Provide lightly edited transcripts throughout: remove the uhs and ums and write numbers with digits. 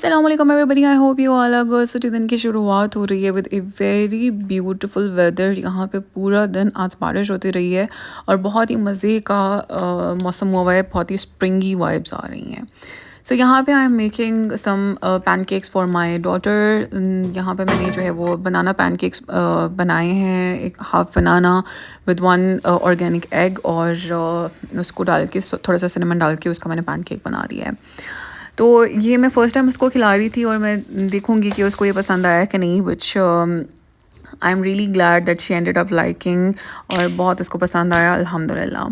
अस्सलाम वालेकुम everybody, I hope you all are good. So दिन की शुरुआत हो रही है with a very beautiful weather. यहाँ पे पूरा दिन आज बारिश होती रही है और बहुत ही मज़े का मौसम हुआ है, बहुत ही स्प्रिंगी वाइब्स आ रही हैं। सो यहाँ पे I am making some pancakes for my daughter. यहाँ पे मैंने जो है वो बनाना पैनकेक्स बनाए हैं, एक half banana with one organic egg, और उसको डाल के थोड़ा सा सिनेमन डाल के उसका मैंने पैनकेक बना दिया है। तो ये मैं फ़र्स्ट टाइम उसको खिला रही थी और मैं देखूँगी कि उसको ये पसंद आया कि नहीं, which I am really glad that she ended up liking, और बहुत उसको पसंद आया अल्हम्दुलिल्लाह।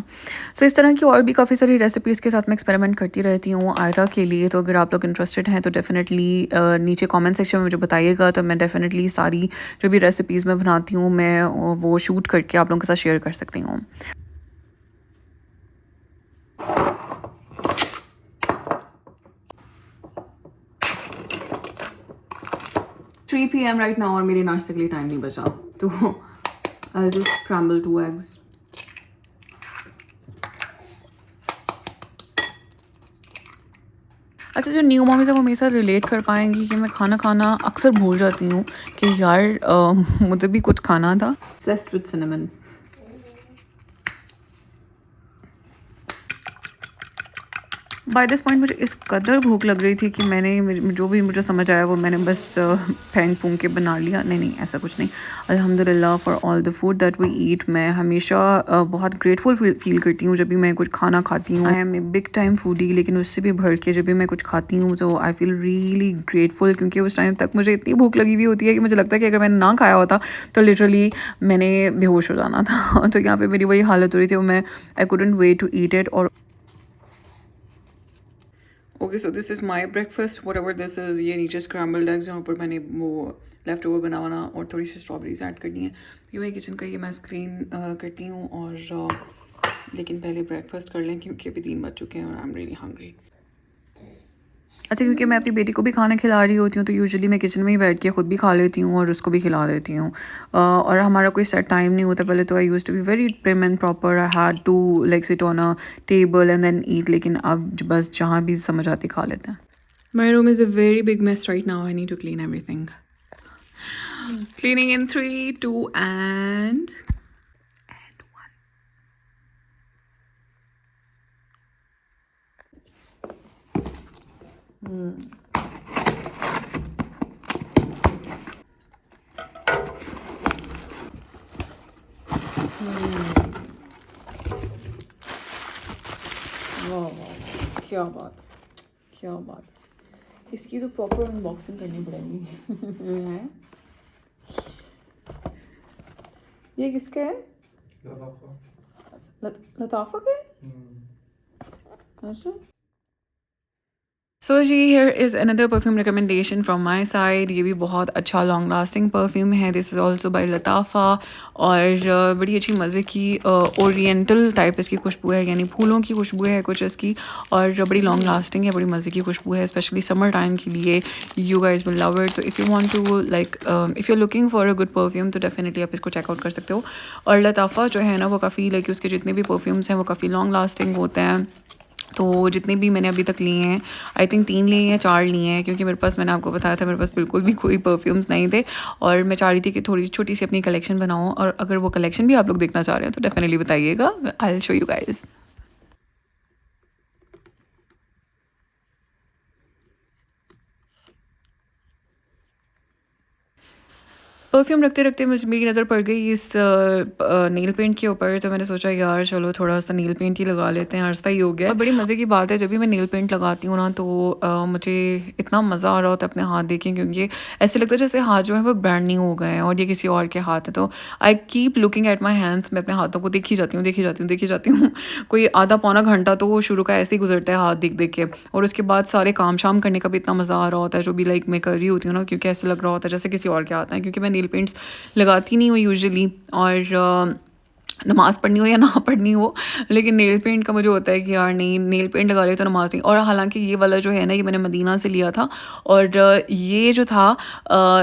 सो इस तरह की और भी काफ़ी सारी रेसिपीज़ के साथ मैं एक्सपेरिमेंट करती रहती हूँ आयरा के लिए। तो अगर आप लोग इंटरेस्टेड हैं तो डेफ़िनेटली नीचे कमेंट सेक्शन में मुझे बताइएगा, तो मैं डेफ़िनेटली सारी जो भी रेसिपीज़ मैं बनाती हूँ मैं वो शूट करके आप लोगों के साथ शेयर कर सकती हूँ। 3 PM राइट नाउ और मेरे नाश्ते के लिए टाइम नहीं बचा, तो आई जस्ट स्क्रैम्बल 2 एग्स। अच्छा, जो न्यू मॉमीज़ है वो मेरे साथ रिलेट कर पाएंगी कि मैं खाना खाना अक्सर भूल जाती हूँ कि यार मुझे भी कुछ खाना था। Obsessed with cinnamon। By this point मुझे इस कदर भूख लग रही थी कि मैंने जो भी मुझे समझ आया वो मैंने बस फेंक फूंक के बना लिया। नहीं, ऐसा कुछ नहीं। अल्हम्दुलिल्लाह for all the food that we eat. मैं हमेशा बहुत ग्रेटफुल फील करती हूँ जब भी मैं कुछ खाना खाती हूँ। I am a big time foodie, लेकिन उससे भी भर के जब भी मैं कुछ खाती हूँ तो आई फील रियली ग्रेटफुल, क्योंकि उस टाइम तक मुझे इतनी भूख लगी हुई होती है कि मुझे लगता है कि अगर मैंने ना खाया होता तो लिटरली मैंने बेहोश हो जाना था। तो यहाँ पे मेरी वही हालत हो रही थी और मैं I couldn't wait to eat it. और okay, so this is my breakfast, whatever this is. ये नीचे स्क्रैम्बल्ड एग्स, यहाँ पर मैंने वो लेफ़्ट ओवर बनाना और थोड़ी सी स्ट्रॉबेरीज ऐड करनी है। ये मैं किचन का ये मैं स्क्रीन करती हूँ, और लेकिन पहले ब्रेकफास्ट कर लें क्योंकि अभी 3 बज चुके हैं और आई एम रियली हंग्री। अच्छा, क्योंकि मैं अपनी बेटी को भी खाना खिला रही होती हूँ तो यूजुअली मैं किचन में ही बैठ के ख़ुद भी खा लेती हूँ और उसको भी खिला देती हूँ। और हमारा कोई सेट टाइम नहीं होता। पहले तो I used to be very prim and proper, I had to like sit on a table and then eat, लेकिन अब बस जहाँ भी समझ आती खा लेते हैं। My room is a very big mess right now, I need to clean everything. Cleaning in 3, 2 and 1। वाह वाह वाह, क्या बात, क्या बात। इसकी तो प्रॉपर अनबॉक्सिंग करनी पड़ेगी। है ये किसका है? लताफा का है? अच्छा। सो जी, here is another perfume recommendation from my side. ये भी बहुत अच्छा लॉन्ग लास्टिंग परफ्यूम है। This is also by Lattafa, और बड़ी अच्छी मज़े की ओरिएंटल टाइप इसकी खुशबू है, यानी फूलों की खुशबू है कुछ इसकी, और बड़ी लॉन्ग लास्टिंग है, बड़ी मज़े की खुशबू है, स्पेशली समर टाइम के लिए। You guys will love it. तो if you want to like if you are looking for a good perfume तो डेफिनेटली आप इसको चेकआउट कर सकते हो। और लताफ़ा जो है ना वो काफ़ी लाइक उसके जितने भी परफ्यूम्स हैं वो काफ़ी लॉन्ग लास्टिंग होते हैं। तो जितने भी मैंने अभी तक लिए हैं, आई थिंक 3 लिए हैं, 4 लिए हैं, क्योंकि मेरे पास, मैंने आपको बताया था, मेरे पास बिल्कुल भी कोई परफ्यूम्स नहीं थे और मैं चाह रही थी कि थोड़ी छोटी सी अपनी कलेक्शन बनाऊँ। और अगर वो कलेक्शन भी आप लोग देखना चाह रहे हैं तो डेफिनेटली बताइएगा, I will show you guys. Perfume रखते रखते मेरी नज़र पड़ गई इस नेल पेंट के ऊपर, तो मैंने सोचा यार चलो थोड़ा सा नेल पेंट ही लगा लेते हैं, अर्सा ही हो गया। और बड़ी मज़े की बात है, जब भी मैं नेल पेंट लगाती हूँ ना तो मुझे इतना मज़ा आ रहा होता है अपने हाथ देखें, क्योंकि ऐसे लगता है जैसे हाथ जो है वो ब्रांडिंग हो गए हैं और ये किसी और के हाथ है। तो I keep looking at my hands. मैं अपने हाथों को देखी जाती हूँ, देखी जाती हूँ, देखी जाती हूँ। कोई आधा पौना घंटा तो वो शुरू का ऐसे ही गुजरता है हाथ देख देख के, और उसके बाद सारे काम शाम करने का भी इतना मज़ा आ रहा होता है जो भी लाइक मैं कर रही होती हूँ ना, क्योंकि ऐसे लग रहा होता है जैसे किसी और के हाथ है, क्योंकि मैं नेल पेंट्स लगाती नहीं हूँ यूजुअली। और नमाज़ पढ़नी हो या ना पढ़नी हो, लेकिन नेल पेंट का मुझे होता है कि यार नहीं, नेल पेंट लगा लिया तो नमाज़ नहीं। और हालाँकि ये वाला जो है ना, ये मैंने मदीना से लिया था। और ये जो था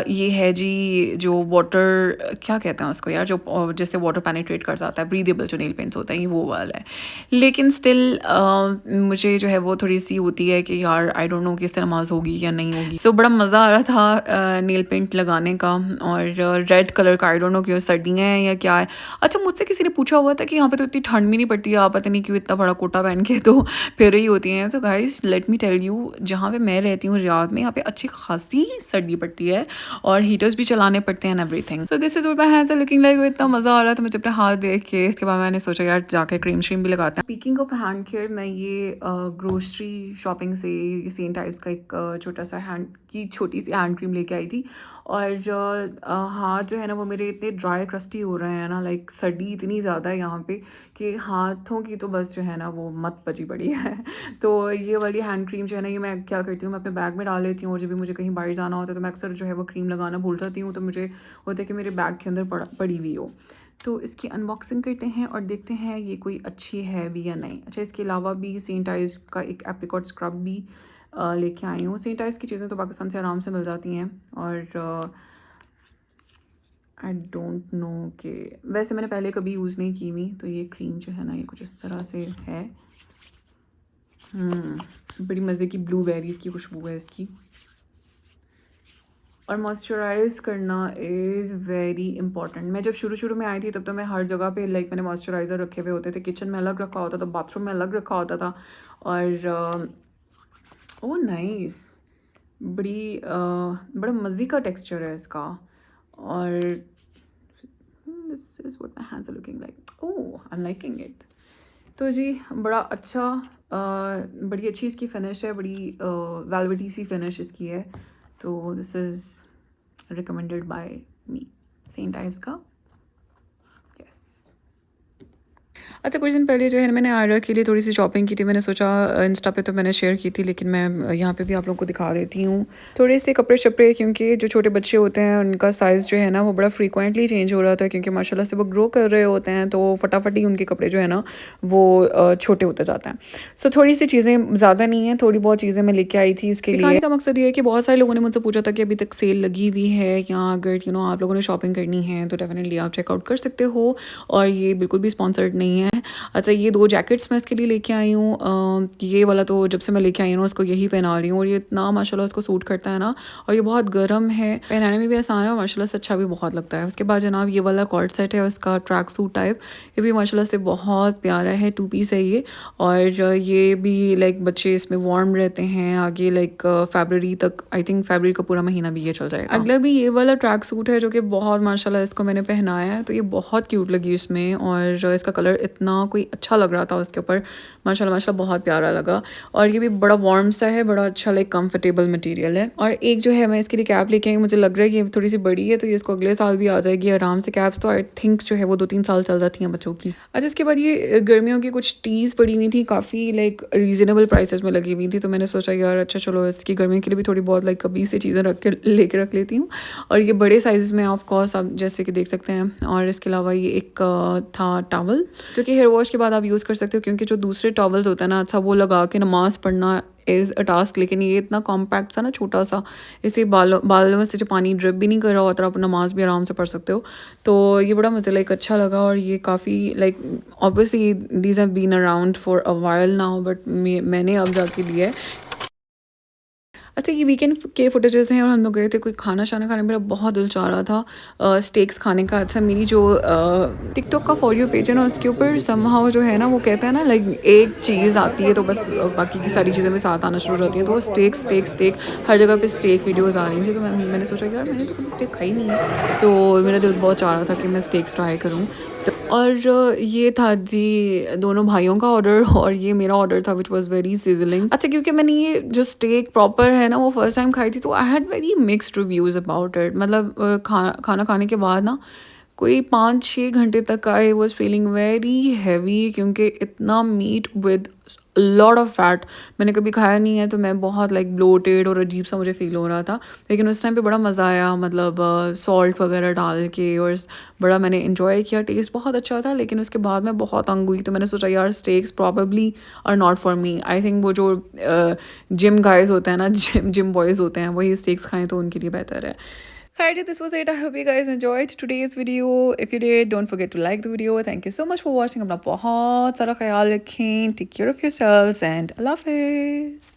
ये है जी, जो वाटर क्या कहते हैं उसको यार, जो जैसे वाटर पेनिट्रेट कर जाता है, ब्रीदेबल जो नेल पेंट्स होता है, ये वो वाला है। लेकिन स्टिल मुझे जो है वो थोड़ी-सी होती है कि यार आई डोंट नो कि इससे नमाज़ होगी या नहीं होगी। सो बड़ा मज़ा आ रहा था नेल पेंट लगाने का। और रेड कलर का, आई डोंट नो क्यों, सर्दियाँ हैं या क्या है। अच्छा, मुझसे किसी ने पूछा हुआ था कि यहाँ पे तो इतनी ठंड भी नहीं पड़ती है, आप पता नहीं क्यों इतना बड़ा कोटा पहन के तो फिर रही होती हैं। तो guys let me tell you, जहाँ पे मैं रहती हूँ रियाद में, यहाँ पे अच्छी खासी सर्दी पड़ती है और हीटर्स भी चलाने पड़ते हैं and everything. So this is what my hands are looking like. इतना मज़ा आ रहा था मुझे अपने हाथ देख के। इसके बाद मैंने सोचा यार जाके क्रीम श्रीम भी लगाते हैं। स्पीकिंग ऑफ हैंड केयर, मैं ये ग्रोसरी शॉपिंग से सेम टाइप्स का एक छोटा सा हैंड की छोटी सी हैंड क्रीम लेके आई थी। और हाथ जो है ना वो मेरे इतने ड्राई क्रस्टी हो रहे हैं ना, लाइक सर्दी इतनी ज़्यादा है यहाँ पे कि हाथों की तो बस जो है ना वो मत बची पड़ी है। तो ये वाली हैंड क्रीम जो है ना, ये मैं क्या करती हूँ, मैं अपने बैग में डाल लेती हूँ। और जब भी मुझे कहीं बाहर जाना होता है तो मैं अक्सर जो है वो क्रीम लगाना भूल जाती हूँ, तो मुझे होता है कि मेरे बैग के अंदर पड़ी हुई हो। तो इसकी अनबॉक्सिंग करते हैं और देखते हैं ये कोई अच्छी है भी या नहीं। अच्छा, इसके अलावा भी सेंट आइज का एक एप्रिकॉट स्क्रब भी लेके आई हूँ। सेंट आइज की चीज़ें तो पाकिस्तान से आराम से मिल जाती हैं। और आई डोंट नो कि वैसे मैंने पहले कभी यूज़ नहीं की हुई। तो ये क्रीम जो है ना, ये कुछ इस तरह से है। बड़ी मज़े की ब्लूबेरीज़ की खुशबू है इसकी। और मॉइस्चराइज़ करना इज़ वेरी इंपॉर्टेंट। मैं जब शुरू शुरू में आई थी तब तो मैं हर जगह पे लाइक मैंने मॉइस्चराइज़र रखे हुए होते थे। किचन में अलग रखा होता था, बाथरूम में अलग रखा होता था। और ओह नाइस, बड़ा मज़े का टेक्सचर है इसका। और this is what my hands are looking like. Oh, I am liking it. तो जी बड़ा अच्छा बड़ी अच्छी इसकी फिनिश है, बड़ी वेलवेटी सी फिनिश इसकी है। तो this is recommended by me, same types का। यस। अच्छा, कुछ दिन पहले जो है ना मैंने आयरा के लिए थोड़ी सी शॉपिंग की थी। मैंने सोचा इंस्टा पे तो मैंने शेयर की थी, लेकिन मैं यहाँ पे भी आप लोगों को दिखा देती हूँ थोड़े से कपड़े शपड़े, क्योंकि जो छोटे बच्चे होते हैं उनका साइज़ जो है ना वो बड़ा फ्रीक्वेंटली चेंज हो रहा था, क्योंकि माशाल्लाह से वो ग्रो कर रहे होते हैं। तो फटाफट ही उनके कपड़े जो है ना वो छोटे होते जाते हैं। सो थोड़ी सी चीज़ें, ज़्यादा नहीं है, थोड़ी बहुत चीज़ें मैं लेके आई थी उसके लिए। दिखाने का मकसद ये है कि बहुत सारे लोगों ने मुझसे पूछा था कि अभी तक सेल लगी हुई है या अगर आप लोगों ने शॉपिंग करनी है तो डेफिनेटली आप चेकआउट कर सकते हो। और ये बिल्कुल भी स्पॉन्सर्ड नहीं है। अच्छा, ये 2 जैकेट्स मैं इसके लिए लेके आई हूँ। ये वाला तो जब से मैं लेके आई हूँ ना उसको यही पहना रही हूँ, और ये इतना माशाल्लाह उसको सूट करता है ना। और ये बहुत गर्म है, पहनाने में भी आसान है और माशाल्लाह से अच्छा भी बहुत लगता है। उसके बाद जनाब ये वाला कॉर्ड सेट है उसका, ट्रैक सूट टाइप। ये भी माशाल्लाह से बहुत प्यारा है, 2 पीस है ये। और ये भी लाइक बच्चे इसमें वार्म रहते हैं आगे, लाइक फरवरी तक, आई थिंक फरवरी का पूरा महीना भी ये चल जाएगा। अगला भी ये वाला ट्रैक सूट है जो कि बहुत माशाल्लाह इसको मैंने पहनाया है, तो ये बहुत क्यूट लगी इसमें। और इसका कलर इतना कोई अच्छा लग रहा था उसके ऊपर, माशाल्लाह माशाल्लाह बहुत प्यारा लगा। और ये भी बड़ा वार्म सा है, बड़ा अच्छा लाइक कंफर्टेबल मटेरियल है। और एक जो है मैं इसके लिए कैप लेके आई, मुझे लग रहा है कि ये थोड़ी सी बड़ी है तो ये इसको अगले साल भी आ जाएगी आराम से। कैप्स तो आई थिंक जो है वो 2-3 साल चल जाती हैं बच्चों की। अच्छा, इसके बाद ये गर्मियों की कुछ टीज़ पड़ी हुई थी, काफ़ी लाइक रीज़नेबल प्राइसेस में लगी हुई थी। तो मैंने सोचा यार अच्छा चलो इसकी गर्मियों के लिए भी थोड़ी बहुत लाइक अभी से चीज़ें लेके रख लेती हूँ। और ये बड़े साइज़ में ऑफ कोर्स आप जैसे कि देख सकते हैं। और इसके अलावा ये एक था टॉवल, जो कि हेयर वॉश के बाद आप यूज़ कर सकते हो, क्योंकि जो दूसरे टॉवल्स होता है ना, अच्छा वो लगा के नमाज़ पढ़ना इज़ अ टास्क, लेकिन ये इतना कॉम्पैक्ट सा ना, छोटा सा, इसे बालों में से जो पानी ड्रिप भी नहीं कर रहा होता, आप नमाज भी आराम से पढ़ सकते हो। तो ये बड़ा मुझे लाइक अच्छा लगा। और ये काफ़ी like obviously these have been around for a while now, but मैंने अब जाके लिया है। अच्छा, ये वीकेंड के फुटेजेस हैं और हम लोग गए थे कोई खाना शाना खाने, मेरा बहुत दिल चाह रहा था स्टेक्स खाने का। अच्छा, मेरी जो टिकटॉक का फॉर यू पेज है ना, उसके ऊपर समहाउ जो है ना वो कहता है ना लाइक एक चीज़ आती है तो बस बाकी की सारी चीज़ें भी साथ आना शुरू हो जाती हैं। तो वो स्टेक स्टेक स्टेक हर जगह पे स्टेक वीडियोज़ आ रही थी। तो मैंने सोचा कि यार मैंने तो कभी स्टेक खाई नहीं है, तो मेरा दिल बहुत चाह रहा था कि मैं स्टेक्स ट्राई करूँ। और ये था जी दोनों भाइयों का ऑर्डर, और ये मेरा ऑर्डर था विच वॉज़ वेरी सिजलिंग। अच्छा, क्योंकि मैंने ये जो स्टेक प्रॉपर है ना वो फर्स्ट टाइम खाई थी, तो I had very mixed reviews about it. मतलब खाना खाने के बाद ना कोई 5-6 घंटे तक I was feeling very heavy, क्योंकि इतना meat with lot of fat. मैंने कभी खाया नहीं है तो मैं बहुत लाइक ब्लोटेड और अजीब सा मुझे फ़ील हो रहा था। लेकिन उस टाइम पे बड़ा मज़ा आया, मतलब सॉल्ट वगैरह डाल के, और बड़ा मैंने एन्जॉय किया, टेस्ट बहुत अच्छा था। लेकिन उसके बाद मैं बहुत तंग हुई, तो मैंने सोचा यार steaks probably are not for me. I think वो जो जिम गाइज़ होते हैं ना, जिम जिम बॉयज़ होते हैं, वही स्टेक्स खाएँ तो उनके लिए बेहतर है। Alrighty, this was it. I hope you guys enjoyed today's video. If you did, don't forget to like the video. Thank you so much for watching. अपना बहुत सारा ख्याल रखें. Take care of yourselves and Allah Hafiz.